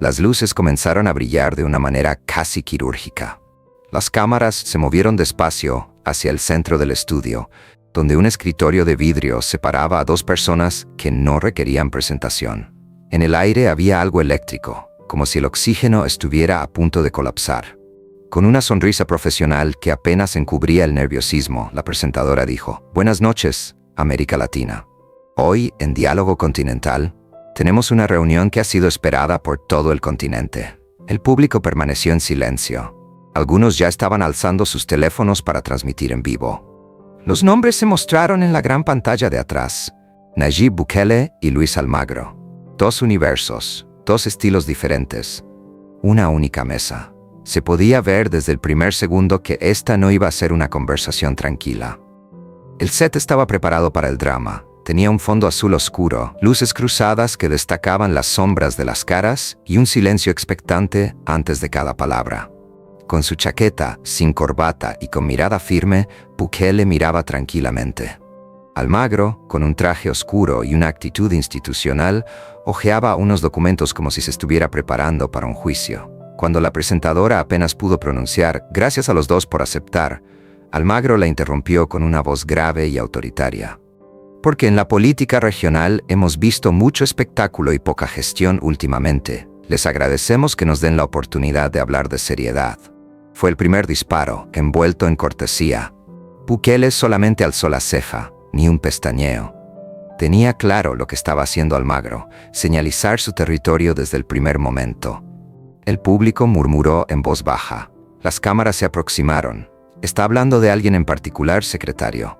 Las luces comenzaron a brillar de una manera casi quirúrgica. Las cámaras se movieron despacio hacia el centro del estudio, donde un escritorio de vidrio separaba a dos personas que no requerían presentación. En el aire había algo eléctrico, como si el oxígeno estuviera a punto de colapsar. Con una sonrisa profesional que apenas encubría el nerviosismo, la presentadora dijo: «Buenas noches, América Latina. Hoy, en Diálogo Continental, tenemos una reunión que ha sido esperada por todo el continente». El público permaneció en silencio. Algunos ya estaban alzando sus teléfonos para transmitir en vivo. Los nombres se mostraron en la gran pantalla de atrás: Nayib Bukele y Luis Almagro. Dos universos, dos estilos diferentes. Una única mesa. Se podía ver desde el primer segundo que esta no iba a ser una conversación tranquila. El set estaba preparado para el drama. Tenía un fondo azul oscuro, luces cruzadas que destacaban las sombras de las caras y un silencio expectante antes de cada palabra. Con su chaqueta, sin corbata y con mirada firme, Bukele miraba tranquilamente. Almagro, con un traje oscuro y una actitud institucional, hojeaba unos documentos como si se estuviera preparando para un juicio. Cuando la presentadora apenas pudo pronunciar «Gracias a los dos por aceptar», Almagro la interrumpió con una voz grave y autoritaria. «Porque en la política regional hemos visto mucho espectáculo y poca gestión últimamente. Les agradecemos que nos den la oportunidad de hablar de seriedad». Fue el primer disparo, envuelto en cortesía. Bukele solamente alzó la ceja, ni un pestañeo. Tenía claro lo que estaba haciendo Almagro: señalizar su territorio desde el primer momento. El público murmuró en voz baja. Las cámaras se aproximaron. «¿Está hablando de alguien en particular, secretario?»,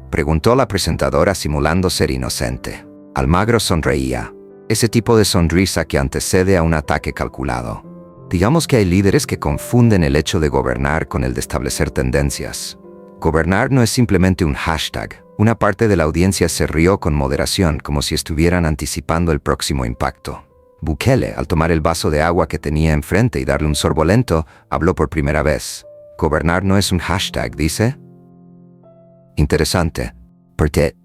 preguntó la presentadora simulando ser inocente. Almagro sonreía. Ese tipo de sonrisa que antecede a un ataque calculado. Digamos que hay líderes que confunden el hecho de gobernar con el de establecer tendencias. Gobernar no es simplemente un hashtag. Una parte de la audiencia se rió con moderación, como si estuvieran anticipando el próximo impacto. Bukele, al tomar el vaso de agua que tenía enfrente y darle un sorbo lento, habló por primera vez. «Gobernar no es un hashtag», dice. Interesante, porque,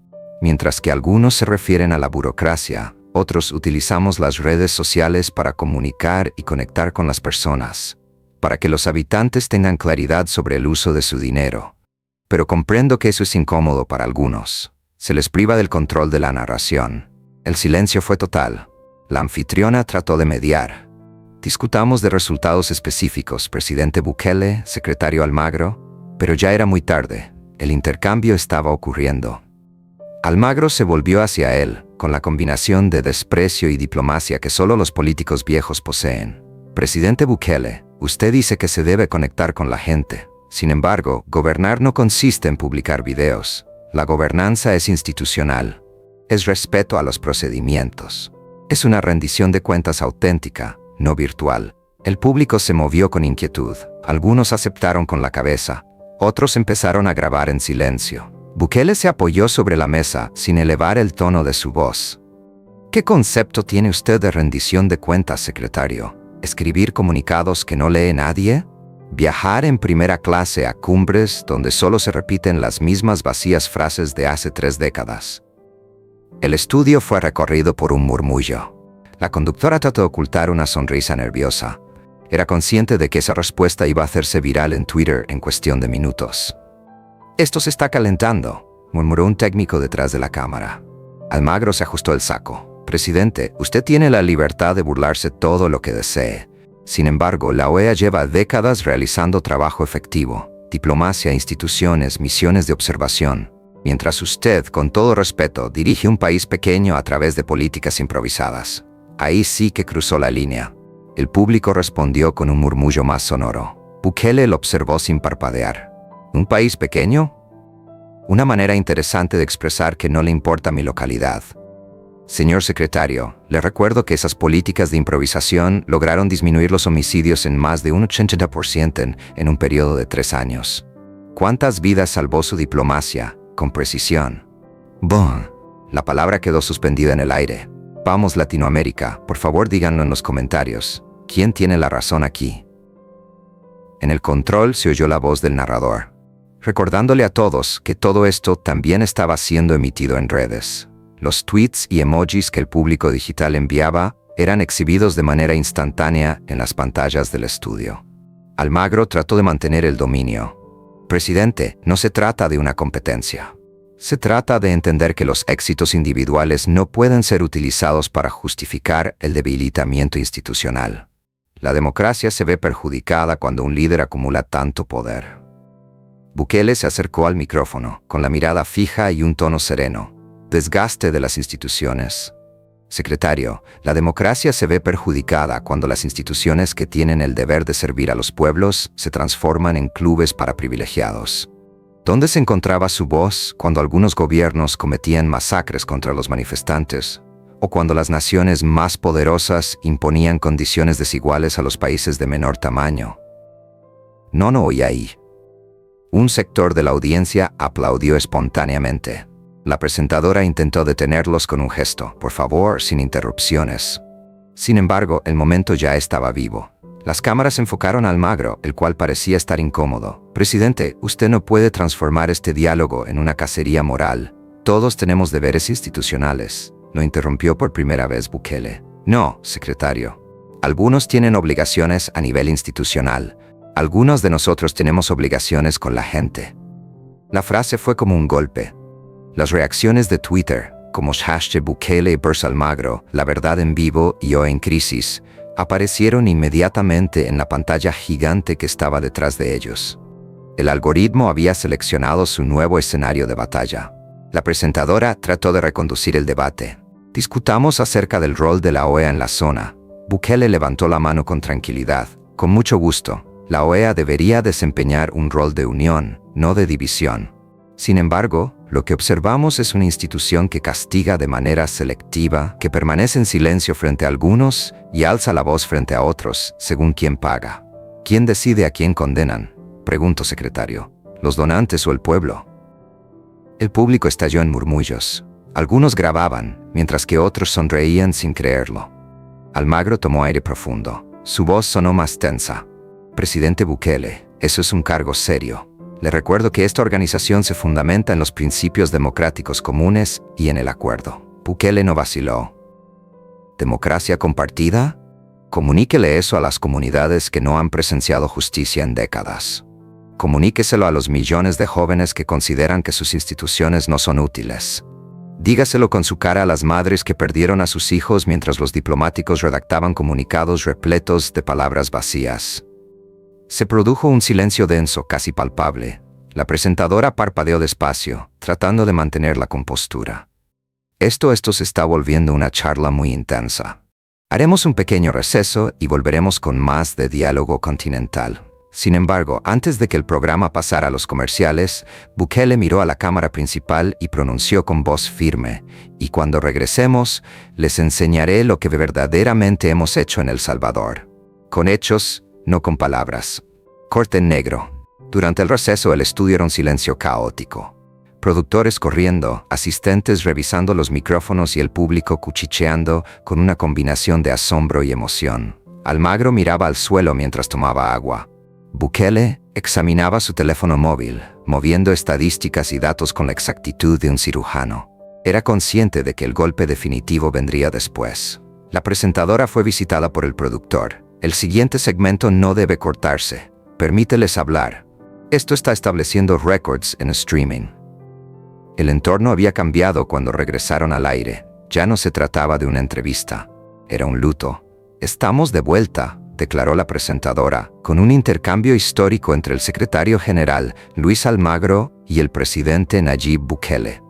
mientras que algunos se refieren a la burocracia, otros utilizamos las redes sociales para comunicar y conectar con las personas, para que los habitantes tengan claridad sobre el uso de su dinero. Pero comprendo que eso es incómodo para algunos. Se les priva del control de la narración. El silencio fue total. La anfitriona trató de mediar. «Discutamos de resultados específicos, presidente Bukele, secretario Almagro», pero ya era muy tarde. El intercambio estaba ocurriendo. Almagro se volvió hacia él, con la combinación de desprecio y diplomacia que solo los políticos viejos poseen. «Presidente Bukele, usted dice que se debe conectar con la gente. Sin embargo, gobernar no consiste en publicar videos. La gobernanza es institucional. Es respeto a los procedimientos. Es una rendición de cuentas auténtica, no virtual». El público se movió con inquietud. Algunos aceptaron con la cabeza. Otros empezaron a grabar en silencio. Bukele se apoyó sobre la mesa sin elevar el tono de su voz. «¿Qué concepto tiene usted de rendición de cuentas, secretario? ¿Escribir comunicados que no lee nadie? ¿Viajar en primera clase a cumbres donde solo se repiten las mismas vacías frases de hace 3 décadas?» El estudio fue recorrido por un murmullo. La conductora trató de ocultar una sonrisa nerviosa. Era consciente de que esa respuesta iba a hacerse viral en Twitter en cuestión de minutos. «Esto se está calentando», murmuró un técnico detrás de la cámara. Almagro se ajustó el saco. «Presidente, usted tiene la libertad de burlarse todo lo que desee. Sin embargo, la OEA lleva décadas realizando trabajo efectivo, diplomacia, instituciones, misiones de observación, mientras usted, con todo respeto, dirige un país pequeño a través de políticas improvisadas. Ahí sí que cruzó la línea». El público respondió con un murmullo más sonoro. Bukele lo observó sin parpadear. «¿Un país pequeño? Una manera interesante de expresar que no le importa mi localidad. Señor secretario, le recuerdo que esas políticas de improvisación lograron disminuir los homicidios en más de un 80% en un periodo de 3 años. ¿Cuántas vidas salvó su diplomacia, con precisión?» «Bon». La palabra quedó suspendida en el aire. «Vamos, Latinoamérica, por favor díganlo en los comentarios. ¿Quién tiene la razón aquí?». En el control se oyó la voz del narrador, recordándole a todos que todo esto también estaba siendo emitido en redes. Los tweets y emojis que el público digital enviaba eran exhibidos de manera instantánea en las pantallas del estudio. Almagro trató de mantener el dominio. Presidente, no se trata de una competencia. Se trata de entender que los éxitos individuales no pueden ser utilizados para justificar el debilitamiento institucional. La democracia se ve perjudicada cuando un líder acumula tanto poder. Bukele se acercó al micrófono, con la mirada fija y un tono sereno. Desgaste de las instituciones. Secretario, la democracia se ve perjudicada cuando las instituciones que tienen el deber de servir a los pueblos se transforman en clubes para privilegiados. ¿Dónde se encontraba su voz cuando algunos gobiernos cometían masacres contra los manifestantes? ¿O cuando las naciones más poderosas imponían condiciones desiguales a los países de menor tamaño? No oí ahí. Un sector de la audiencia aplaudió espontáneamente. La presentadora intentó detenerlos con un gesto. Por favor, sin interrupciones. Sin embargo, el momento ya estaba vivo. Las cámaras enfocaron a Almagro, el cual parecía estar incómodo. Presidente, usted no puede transformar este diálogo en una cacería moral. Todos tenemos deberes institucionales. Lo interrumpió por primera vez Bukele. No, secretario. Algunos tienen obligaciones a nivel institucional. Algunos de nosotros tenemos obligaciones con la gente. La frase fue como un golpe. Las reacciones de Twitter, como #Bukele vs Almagro, La Verdad en Vivo y O en Crisis, aparecieron inmediatamente en la pantalla gigante que estaba detrás de ellos. El algoritmo había seleccionado su nuevo escenario de batalla. La presentadora trató de reconducir el debate. Discutamos acerca del rol de la OEA en la zona. Bukele levantó la mano con tranquilidad. Con mucho gusto. La OEA debería desempeñar un rol de unión, no de división. Sin embargo, lo que observamos es una institución que castiga de manera selectiva, que permanece en silencio frente a algunos y alza la voz frente a otros, según quién paga. ¿Quién decide a quién condenan? Preguntó secretario. ¿Los donantes o el pueblo? El público estalló en murmullos. Algunos grababan, mientras que otros sonreían sin creerlo. Almagro tomó aire profundo. Su voz sonó más tensa. Presidente Bukele, eso es un cargo serio. Le recuerdo que esta organización se fundamenta en los principios democráticos comunes y en el acuerdo. Bukele no vaciló. ¿Democracia compartida? Comuníquele eso a las comunidades que no han presenciado justicia en décadas. Comuníqueselo a los millones de jóvenes que consideran que sus instituciones no son útiles. Dígaselo con su cara a las madres que perdieron a sus hijos mientras los diplomáticos redactaban comunicados repletos de palabras vacías. Se produjo un silencio denso, casi palpable. La presentadora parpadeó despacio, tratando de mantener la compostura. Esto se está volviendo una charla muy intensa. Haremos un pequeño receso y volveremos con más de Diálogo Continental. Sin embargo, antes de que el programa pasara a los comerciales, Bukele miró a la cámara principal y pronunció con voz firme: y cuando regresemos, les enseñaré lo que verdaderamente hemos hecho en El Salvador. Con hechos, no con palabras. Corte en negro. Durante el receso el estudio era un silencio caótico. Productores corriendo, asistentes revisando los micrófonos y el público cuchicheando con una combinación de asombro y emoción. Almagro miraba al suelo mientras tomaba agua. Bukele examinaba su teléfono móvil, moviendo estadísticas y datos con la exactitud de un cirujano. Era consciente de que el golpe definitivo vendría después. La presentadora fue visitada por el productor. El siguiente segmento no debe cortarse. Permíteles hablar. Esto está estableciendo récords en streaming. El entorno había cambiado cuando regresaron al aire. Ya no se trataba de una entrevista. Era un luto. Estamos de vuelta, declaró la presentadora, con un intercambio histórico entre el secretario general, Luis Almagro, y el presidente Nayib Bukele.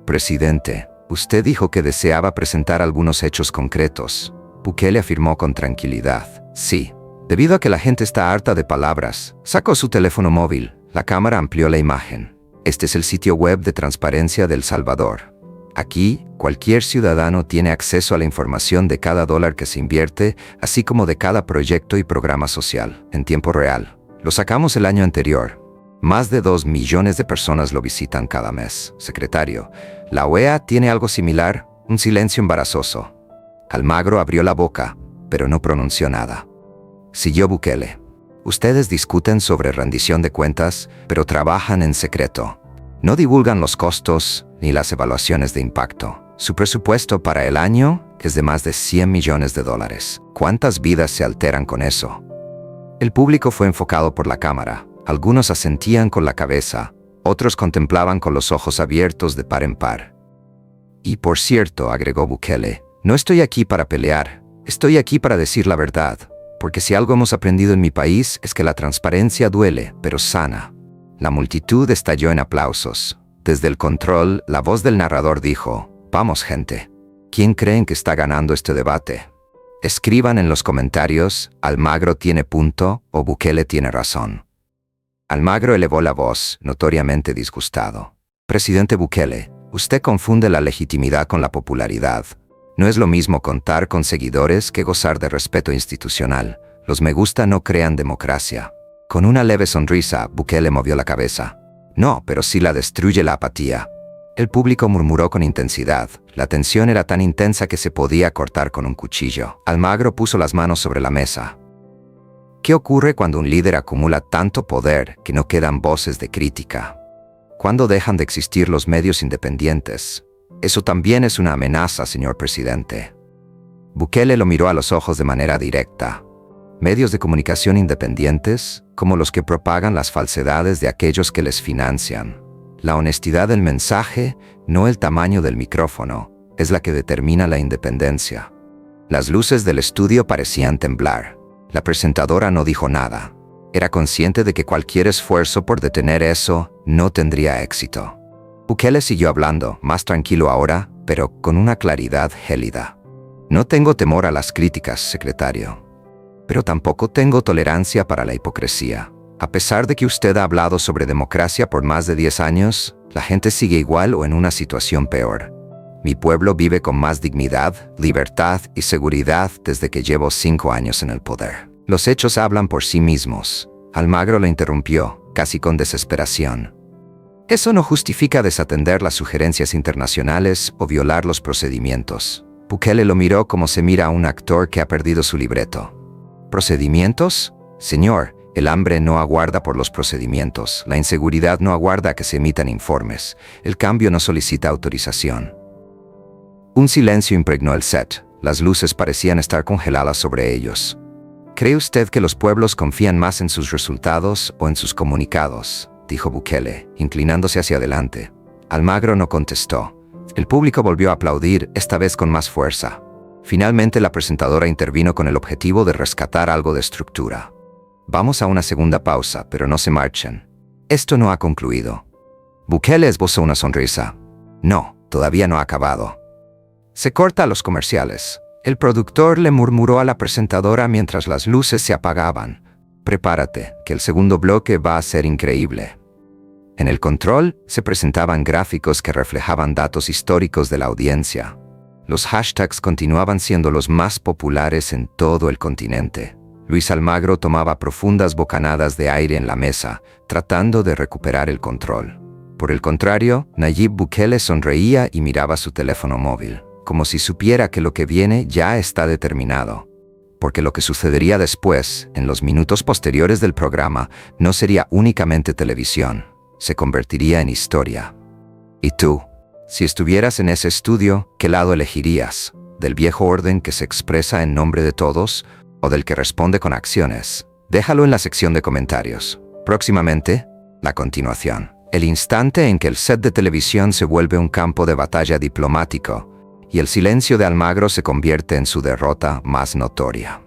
Presidente, usted dijo que deseaba presentar algunos hechos concretos. Bukele afirmó con tranquilidad. Sí. Debido a que la gente está harta de palabras, sacó su teléfono móvil. La cámara amplió la imagen. Este es el sitio web de transparencia de El Salvador. Aquí, cualquier ciudadano tiene acceso a la información de cada dólar que se invierte, así como de cada proyecto y programa social, en tiempo real. Lo sacamos el año anterior. Más de 2 millones de personas lo visitan cada mes. Secretario, la OEA tiene algo similar, un silencio embarazoso. Almagro abrió la boca, pero no pronunció nada. Siguió Bukele. Ustedes discuten sobre rendición de cuentas, pero trabajan en secreto. No divulgan los costos ni las evaluaciones de impacto. Su presupuesto para el año es de más de $100 millones. ¿Cuántas vidas se alteran con eso? El público fue enfocado por la cámara. Algunos asentían con la cabeza, otros contemplaban con los ojos abiertos de par en par. Y por cierto, agregó Bukele, no estoy aquí para pelear, estoy aquí para decir la verdad, porque si algo hemos aprendido en mi país es que la transparencia duele, pero sana. La multitud estalló en aplausos. Desde el control, la voz del narrador dijo, «Vamos, gente. ¿Quién creen que está ganando este debate? Escriban en los comentarios, Almagro tiene punto o Bukele tiene razón». Almagro elevó la voz, notoriamente disgustado. «Presidente Bukele, usted confunde la legitimidad con la popularidad. No es lo mismo contar con seguidores que gozar de respeto institucional. Los me gusta no crean democracia». Con una leve sonrisa, Bukele movió la cabeza. «No, pero sí la destruye la apatía». El público murmuró con intensidad. La tensión era tan intensa que se podía cortar con un cuchillo. Almagro puso las manos sobre la mesa. ¿Qué ocurre cuando un líder acumula tanto poder que no quedan voces de crítica? ¿Cuándo dejan de existir los medios independientes? Eso también es una amenaza, señor presidente. Bukele lo miró a los ojos de manera directa. Medios de comunicación independientes, como los que propagan las falsedades de aquellos que les financian. La honestidad del mensaje, no el tamaño del micrófono, es la que determina la independencia. Las luces del estudio parecían temblar. La presentadora no dijo nada. Era consciente de que cualquier esfuerzo por detener eso no tendría éxito. Bukele siguió hablando, más tranquilo ahora, pero con una claridad gélida. «No tengo temor a las críticas, secretario. Pero tampoco tengo tolerancia para la hipocresía. A pesar de que usted ha hablado sobre democracia por más de 10 años, la gente sigue igual o en una situación peor. Mi pueblo vive con más dignidad, libertad y seguridad desde que llevo 5 años en el poder». Los hechos hablan por sí mismos. Almagro lo interrumpió, casi con desesperación. «Eso no justifica desatender las sugerencias internacionales o violar los procedimientos». Bukele lo miró como se mira a un actor que ha perdido su libreto. «¿Procedimientos? Señor, el hambre no aguarda por los procedimientos, la inseguridad no aguarda a que se emitan informes, el cambio no solicita autorización». Un silencio impregnó el set, las luces parecían estar congeladas sobre ellos. «¿Cree usted que los pueblos confían más en sus resultados o en sus comunicados?», dijo Bukele, inclinándose hacia adelante. Almagro no contestó. El público volvió a aplaudir, esta vez con más fuerza. Finalmente la presentadora intervino con el objetivo de rescatar algo de estructura. «Vamos a una segunda pausa, pero no se marchen. Esto no ha concluido». Bukele esbozó una sonrisa. «No, todavía no ha acabado. Se corta a los comerciales». El productor le murmuró a la presentadora mientras las luces se apagaban. «Prepárate, que el segundo bloque va a ser increíble». En el control se presentaban gráficos que reflejaban datos históricos de la audiencia. Los hashtags continuaban siendo los más populares en todo el continente. Luis Almagro tomaba profundas bocanadas de aire en la mesa, tratando de recuperar el control. Por el contrario, Nayib Bukele sonreía y miraba su teléfono móvil, como si supiera que lo que viene ya está determinado. Porque lo que sucedería después, en los minutos posteriores del programa, no sería únicamente televisión, se convertiría en historia. ¿Y tú? Si estuvieras en ese estudio, ¿qué lado elegirías? ¿Del viejo orden que se expresa en nombre de todos o del que responde con acciones? Déjalo en la sección de comentarios. Próximamente, la continuación. El instante en que el set de televisión se vuelve un campo de batalla diplomático y el silencio de Almagro se convierte en su derrota más notoria.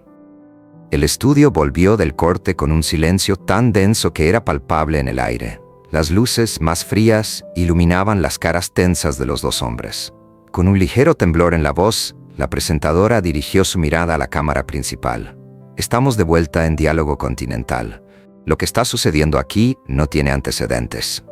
El estudio volvió del corte con un silencio tan denso que era palpable en el aire. Las luces más frías iluminaban las caras tensas de los dos hombres. Con un ligero temblor en la voz, la presentadora dirigió su mirada a la cámara principal. «Estamos de vuelta en Diálogo Continental. Lo que está sucediendo aquí no tiene antecedentes.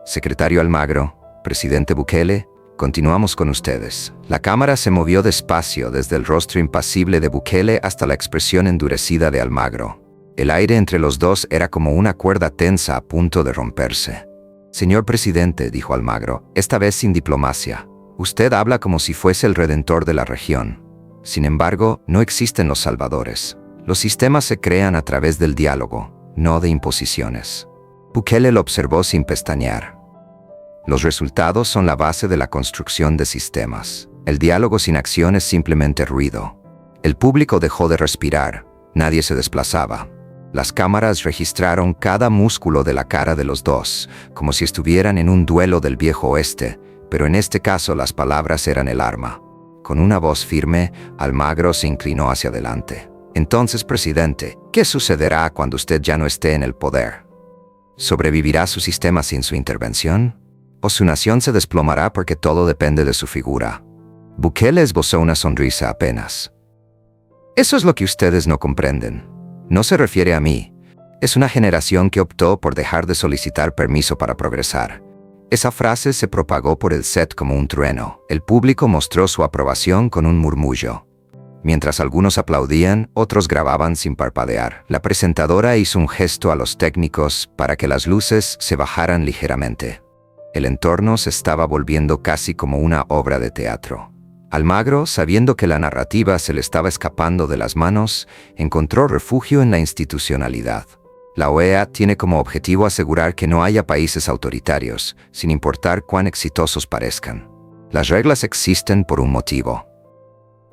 Secretario Almagro, presidente Bukele, continuamos con ustedes». La cámara se movió despacio desde el rostro impasible de Bukele hasta la expresión endurecida de Almagro. El aire entre los dos era como una cuerda tensa a punto de romperse. «Señor presidente», dijo Almagro, esta vez sin diplomacia. «Usted habla como si fuese el redentor de la región. Sin embargo, no existen los salvadores. Los sistemas se crean a través del diálogo, no de imposiciones». Bukele lo observó sin pestañear. «Los resultados son la base de la construcción de sistemas. El diálogo sin acción es simplemente ruido. El público dejó de respirar. Nadie se desplazaba. Las cámaras registraron cada músculo de la cara de los dos, como si estuvieran en un duelo del viejo oeste, pero en este caso las palabras eran el arma. Con una voz firme, Almagro se inclinó hacia adelante. Entonces, presidente, ¿qué sucederá cuando usted ya no esté en el poder? ¿Sobrevivirá su sistema sin su intervención? ¿O su nación se desplomará porque todo depende de su figura? Bukele esbozó una sonrisa apenas. Eso es lo que ustedes no comprenden. No se refiere a mí. Es una generación que optó por dejar de solicitar permiso para progresar. Esa frase se propagó por el set como un trueno. El público mostró su aprobación con un murmullo. Mientras algunos aplaudían, otros grababan sin parpadear. La presentadora hizo un gesto a los técnicos para que las luces se bajaran ligeramente. El entorno se estaba volviendo casi como una obra de teatro. Almagro, sabiendo que la narrativa se le estaba escapando de las manos, encontró refugio en la institucionalidad. La OEA tiene como objetivo asegurar que no haya países autoritarios, sin importar cuán exitosos parezcan. Las reglas existen por un motivo.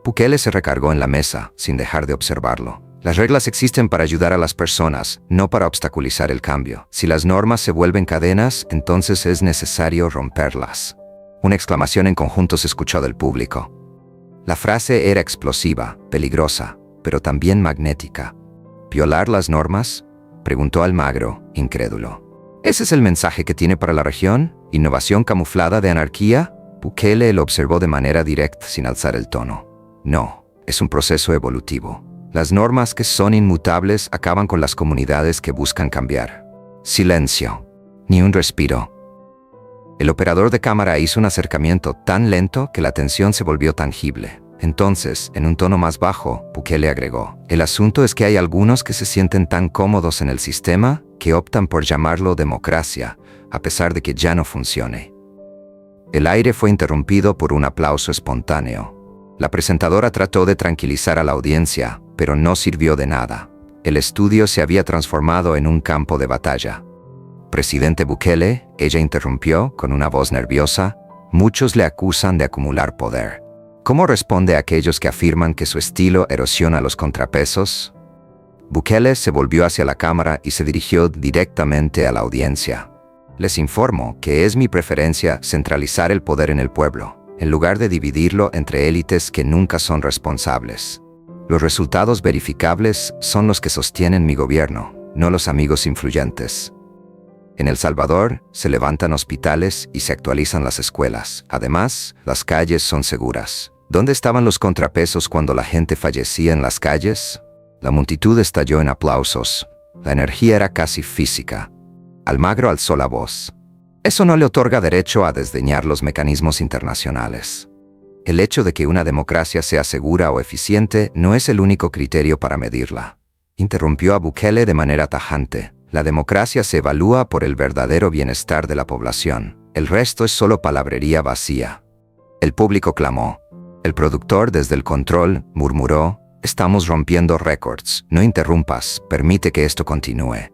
Bukele se recargó en la mesa, sin dejar de observarlo. Las reglas existen para ayudar a las personas, no para obstaculizar el cambio. Si las normas se vuelven cadenas, entonces es necesario romperlas. Una exclamación en conjunto se escuchó del público. La frase era explosiva, peligrosa, pero también magnética. ¿Violar las normas?, preguntó Almagro, incrédulo. ¿Ese es el mensaje que tiene para la región? ¿Innovación camuflada de anarquía? Bukele lo observó de manera directa, sin alzar el tono. No, es un proceso evolutivo. Las normas que son inmutables acaban con las comunidades que buscan cambiar. Silencio. Ni un respiro. El operador de cámara hizo un acercamiento tan lento que la tensión se volvió tangible. Entonces, en un tono más bajo, Bukele agregó: el asunto es que hay algunos que se sienten tan cómodos en el sistema que optan por llamarlo democracia, a pesar de que ya no funcione. El aire fue interrumpido por un aplauso espontáneo. La presentadora trató de tranquilizar a la audiencia, pero no sirvió de nada. El estudio se había transformado en un campo de batalla. Presidente Bukele, ella interrumpió con una voz nerviosa, muchos le acusan de acumular poder. ¿Cómo responde a aquellos que afirman que su estilo erosiona los contrapesos? Bukele se volvió hacia la cámara y se dirigió directamente a la audiencia. Les informo que es mi preferencia centralizar el poder en el pueblo, en lugar de dividirlo entre élites que nunca son responsables. Los resultados verificables son los que sostienen mi gobierno, no los amigos influyentes. En El Salvador se levantan hospitales y se actualizan las escuelas. Además, las calles son seguras. ¿Dónde estaban los contrapesos cuando la gente fallecía en las calles? La multitud estalló en aplausos. La energía era casi física. Almagro alzó la voz. Eso no le otorga derecho a desdeñar los mecanismos internacionales. El hecho de que una democracia sea segura o eficiente no es el único criterio para medirla. Interrumpió a Bukele de manera tajante. La democracia se evalúa por el verdadero bienestar de la población. El resto es solo palabrería vacía. El público clamó. El productor desde el control murmuró: estamos rompiendo récords. No interrumpas, permite que esto continúe.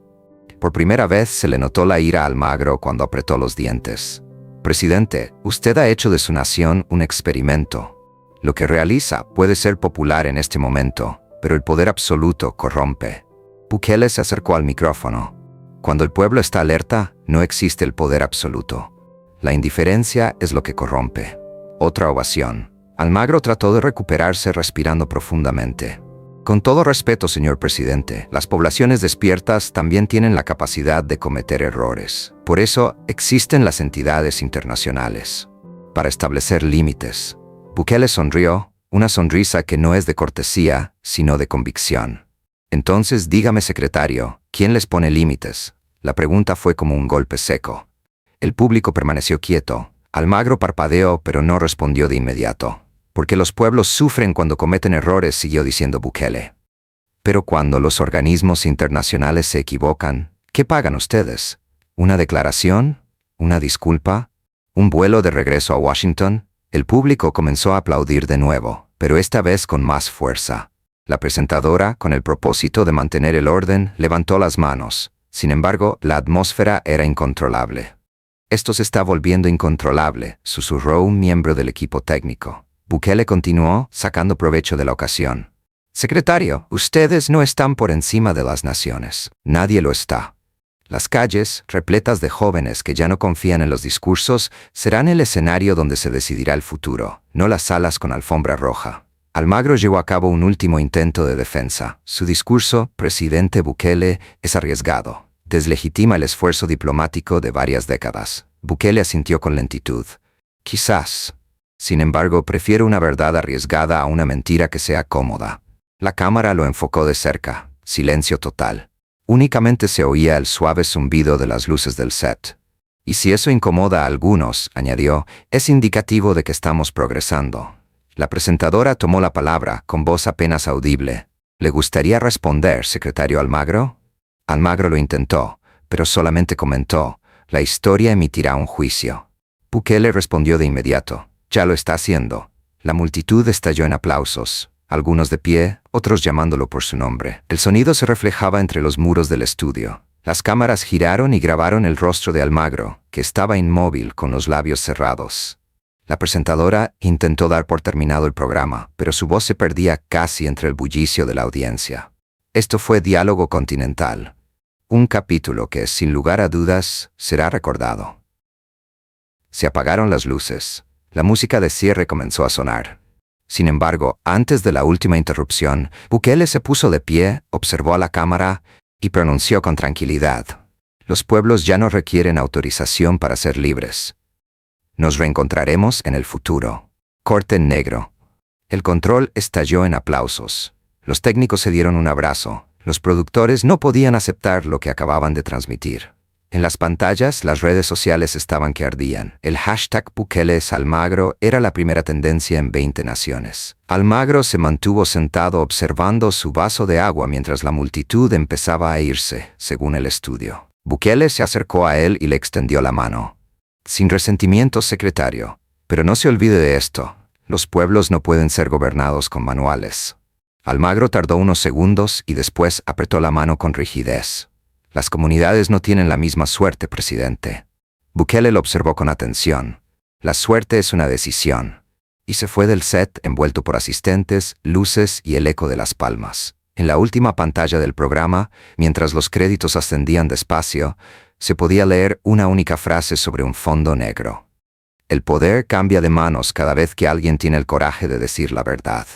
Por primera vez se le notó la ira a Almagro cuando apretó los dientes. Presidente, usted ha hecho de su nación un experimento. Lo que realiza puede ser popular en este momento, pero el poder absoluto corrompe. Bukele se acercó al micrófono. Cuando el pueblo está alerta, no existe el poder absoluto. La indiferencia es lo que corrompe. Otra ovación. Almagro trató de recuperarse respirando profundamente. Con todo respeto, señor presidente, las poblaciones despiertas también tienen la capacidad de cometer errores. Por eso existen las entidades internacionales, para establecer límites. Bukele sonrió, una sonrisa que no es de cortesía, sino de convicción. Entonces dígame, secretario, ¿quién les pone límites? La pregunta fue como un golpe seco. El público permaneció quieto. Almagro parpadeó, pero no respondió de inmediato. Porque los pueblos sufren cuando cometen errores, siguió diciendo Bukele. Pero cuando los organismos internacionales se equivocan, ¿qué pagan ustedes? ¿Una declaración? ¿Una disculpa? ¿Un vuelo de regreso a Washington? El público comenzó a aplaudir de nuevo, pero esta vez con más fuerza. La presentadora, con el propósito de mantener el orden, levantó las manos. Sin embargo, la atmósfera era incontrolable. Esto se está volviendo incontrolable, susurró un miembro del equipo técnico. Bukele continuó, sacando provecho de la ocasión. Secretario, ustedes no están por encima de las naciones. Nadie lo está. Las calles, repletas de jóvenes que ya no confían en los discursos, serán el escenario donde se decidirá el futuro, no las salas con alfombra roja. Almagro llevó a cabo un último intento de defensa. Su discurso, presidente Bukele, es arriesgado. Deslegitima el esfuerzo diplomático de varias décadas. Bukele asintió con lentitud. Quizás. Sin embargo, prefiero una verdad arriesgada a una mentira que sea cómoda. La cámara lo enfocó de cerca. Silencio total. Únicamente se oía el suave zumbido de las luces del set. Y si eso incomoda a algunos, añadió, es indicativo de que estamos progresando. La presentadora tomó la palabra, con voz apenas audible. ¿Le gustaría responder, secretario Almagro? Almagro lo intentó, pero solamente comentó, la historia emitirá un juicio. Bukele respondió de inmediato, ya lo está haciendo. La multitud estalló en aplausos. Algunos de pie, otros llamándolo por su nombre. El sonido se reflejaba entre los muros del estudio. Las cámaras giraron y grabaron el rostro de Almagro, que estaba inmóvil con los labios cerrados. La presentadora intentó dar por terminado el programa, pero su voz se perdía casi entre el bullicio de la audiencia. Esto fue Diálogo Continental, un capítulo que, sin lugar a dudas, será recordado. Se apagaron las luces. La música de cierre comenzó a sonar. Sin embargo, antes de la última interrupción, Bukele se puso de pie, observó a la cámara y pronunció con tranquilidad. Los pueblos ya no requieren autorización para ser libres. Nos reencontraremos en el futuro. Corte en negro. El control estalló en aplausos. Los técnicos se dieron un abrazo. Los productores no podían aceptar lo que acababan de transmitir. En las pantallas, las redes sociales estaban que ardían. El hashtag Bukele es Almagro era la primera tendencia en 20 naciones. Almagro se mantuvo sentado observando su vaso de agua mientras la multitud empezaba a irse, según el estudio. Bukele se acercó a él y le extendió la mano. Sin resentimiento, secretario. Pero no se olvide de esto. Los pueblos no pueden ser gobernados con manuales. Almagro tardó unos segundos y después apretó la mano con rigidez. Las comunidades no tienen la misma suerte, presidente. Bukele lo observó con atención. La suerte es una decisión. Y se fue del set envuelto por asistentes, luces y el eco de las palmas. En la última pantalla del programa, mientras los créditos ascendían despacio, se podía leer una única frase sobre un fondo negro. El poder cambia de manos cada vez que alguien tiene el coraje de decir la verdad.